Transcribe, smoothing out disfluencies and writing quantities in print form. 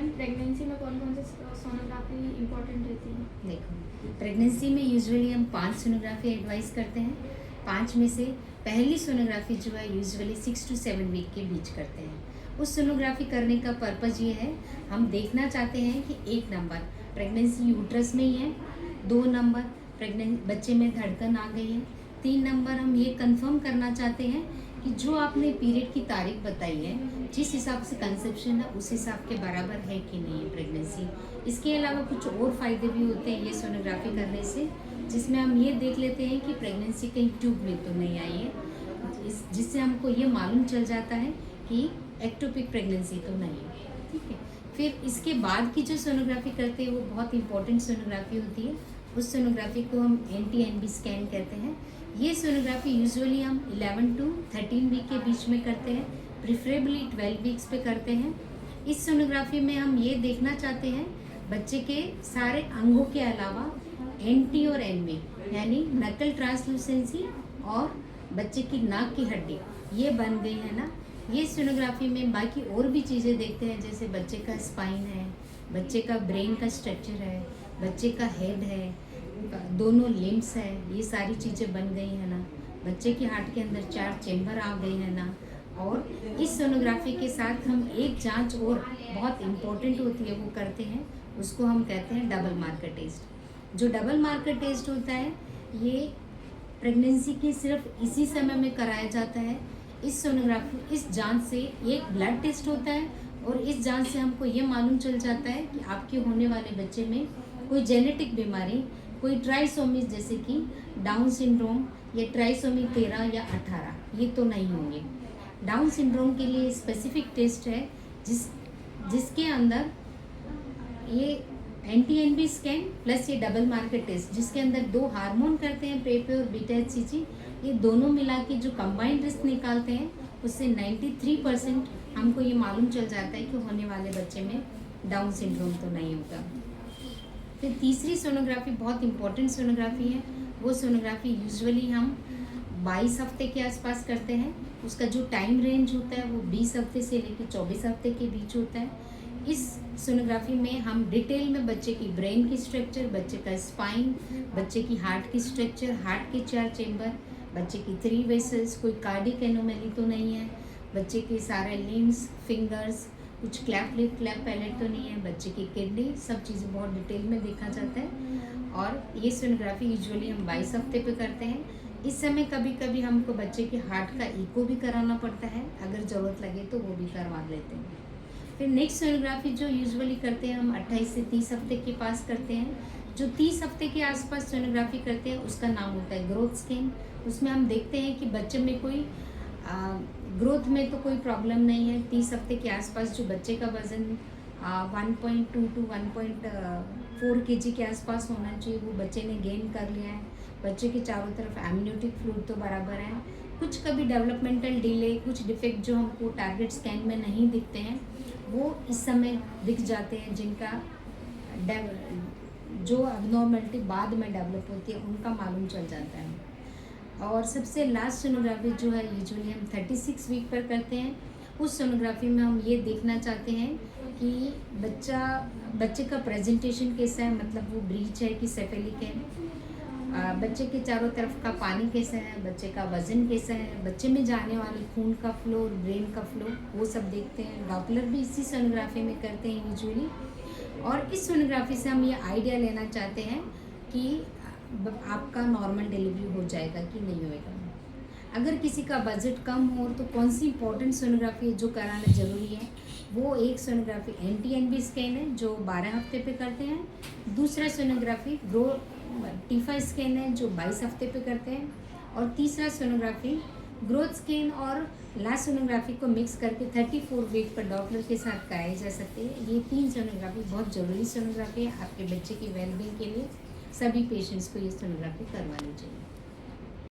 Ma'am pregnancy में कौन कौन से सोनोग्राफी इम्पोर्टेंट रहती है? देखो, प्रेगनेंसी में यूजुअली हम 5 सोनोग्राफी एडवाइस करते हैं। 5 में से पहली सोनोग्राफी जो है यूजुअली 6 to 7 वीक के बीच करते हैं। उस सोनोग्राफी करने का पर्पज़ ये है, हम देखना चाहते हैं कि 1 नंबर प्रेगनेंसी यूट्रस में ही है, 2 नंबर बच्चे में धड़कन आ गई है, 3 नंबर हम ये कंफर्म करना चाहते हैं कि जो आपने पीरियड की तारीख बताई है, जिस हिसाब से कंसेप्शन है उस हिसाब के बराबर है कि नहीं है प्रेगनेंसी। इसके अलावा कुछ और फ़ायदे भी होते हैं ये सोनोग्राफी करने से, जिसमें हम ये देख लेते हैं कि प्रेगनेंसी कहीं ट्यूब में तो नहीं आई है, जिससे हमको ये मालूम चल जाता है कि एक्टोपिक प्रेगनेंसी तो नहीं है। ठीक है, फिर इसके बाद की जो सोनोग्राफी करते हैं वो बहुत इंपॉर्टेंट सोनोग्राफी होती है। उस सोनोग्राफी को हम NT-NB स्कैन कहते हैं। ये सोनोग्राफी यूजुअली हम 11 to 13 वीक के बीच में करते हैं, प्रिफरेबली 12 वीक्स पे करते हैं। इस सोनोग्राफी में हम ये देखना चाहते हैं बच्चे के सारे अंगों के अलावा NT और NB यानी नकल ट्रांसलूसेंसी और बच्चे की नाक की हड्डी ये बन गई है ना। ये सोनोग्राफी में बाकी और भी चीज़ें देखते हैं, जैसे बच्चे का स्पाइन है, बच्चे का ब्रेन का स्ट्रक्चर है, बच्चे का हेड है, दोनों लिम्स है, ये सारी चीज़ें बन गई है ना। बच्चे के हार्ट के अंदर 4 चेम्बर आ गए हैं ना। और इस सोनोग्राफी के साथ हम एक जांच और बहुत इम्पोर्टेंट होती है वो करते हैं, उसको हम कहते हैं डबल मार्कर टेस्ट। जो डबल मार्कर टेस्ट होता है ये प्रेगनेंसी के सिर्फ इसी समय में कराया जाता है। इस सोनोग्राफी इस जांच से एक ब्लड टेस्ट होता है और इस जांच से हमको ये मालूम चल जाता है कि आपके होने वाले बच्चे में कोई जेनेटिक बीमारी, कोई ट्राइसोमी जैसे कि डाउन सिंड्रोम या ट्राइसोमी 13 या 18 ये तो नहीं होंगे। डाउन सिंड्रोम के लिए स्पेसिफिक टेस्ट है जिसके अंदर ये NT-NB स्कैन प्लस ये डबल मार्कर टेस्ट, जिसके अंदर 2 हार्मोन करते हैं, पेपे और बीटा HCG, ये दोनों मिला के जो कंबाइंड रिस्क निकालते हैं उससे 93% हमको ये मालूम चल जाता है कि होने वाले बच्चे में डाउन सिंड्रोम तो नहीं होगा। फिर तीसरी सोनोग्राफी बहुत इंपॉर्टेंट सोनोग्राफी है। वो सोनोग्राफी यूजुअली हम 22 हफ्ते के आसपास करते हैं। उसका जो टाइम रेंज होता है वो 20 हफ्ते से लेकर 24 हफ्ते के बीच होता है। इस सोनोग्राफी में हम डिटेल में बच्चे की ब्रेन की स्ट्रक्चर, बच्चे का स्पाइन, बच्चे की हार्ट की स्ट्रक्चर, हार्ट के 4 चेम्बर, बच्चे की 3 वेसल्स, कोई कार्डिक एनोमली तो नहीं है, बच्चे के सारे लिम्स, फिंगर्स, कुछ क्लैप लिप क्लैप पैलेट तो नहीं है, बच्चे की किडनी, सब चीज़ें बहुत डिटेल में देखा जाता है। और ये सोनोग्राफी यूजुअली हम 22 हफ्ते पे करते हैं। इस समय कभी कभी हमको बच्चे के हार्ट का इको भी कराना पड़ता है, अगर ज़रूरत लगे तो वो भी करवा लेते हैं। फिर नेक्स्ट सोनोग्राफी जो यूजुअली करते हैं हम 28 से 30 हफ्ते के पास करते हैं। जो 30 हफ्ते के आसपास सोनोग्राफी करते हैं उसका नाम होता है ग्रोथ स्कैन। उसमें हम देखते हैं कि बच्चे में कोई ग्रोथ में तो कोई प्रॉब्लम नहीं है। 30 हफ्ते के आसपास जो बच्चे का वज़न 1.2 to 1.4 kg के आसपास होना चाहिए, वो बच्चे ने गेन कर लिया है। बच्चे के चारों तरफ एमनियोटिक फ्लूइड तो बराबर है। कुछ कभी डेवलपमेंटल डिले, कुछ डिफेक्ट जो हमको टारगेट स्कैन में नहीं दिखते हैं वो इस समय दिख जाते हैं, जिनका जो अबनॉर्मलिटी बाद में डेवलप होती है उनका मालूम चल जाता है। और सबसे लास्ट सोनोग्राफी जो है यूजुअली हम 36 वीक पर करते हैं। उस सोनोग्राफी में हम ये देखना चाहते हैं कि बच्चे का प्रेजेंटेशन कैसा है, मतलब वो ब्रीच है कि सेफेलिक है, बच्चे के चारों तरफ का पानी कैसा है, बच्चे का वज़न कैसा है, बच्चे में जाने वाले खून का फ्लो और ब्रेन का फ्लो वो सब देखते हैं। डॉपलर भी इसी सोनोग्राफी में करते हैं यूजुअली। और इस सोनोग्राफी से हम ये आइडिया लेना चाहते हैं कि आपका नॉर्मल डिलीवरी हो जाएगा कि नहीं होएगा। अगर किसी का बजट कम हो तो कौन सी इंपॉर्टेंट सोनोग्राफी जो कराना ज़रूरी है, वो एक सोनोग्राफी NT-NB स्कैन है जो 12 हफ्ते पे करते हैं। दूसरा सोनोग्राफी T5 स्कैन है जो 22 हफ्ते पे करते हैं। और तीसरा सोनोग्राफी ग्रोथ स्कैन और लास्ट सोनोग्राफी को मिक्स करके 34 वीक पर डॉपलर के साथ कराई जा सकती है। ये 3 सोनोग्राफी बहुत ज़रूरी सोनोग्राफी है आपके बच्चे की वेलबींग के लिए। सभी पेशेंट्स को ये सोनोग्राफी करवानी चाहिए।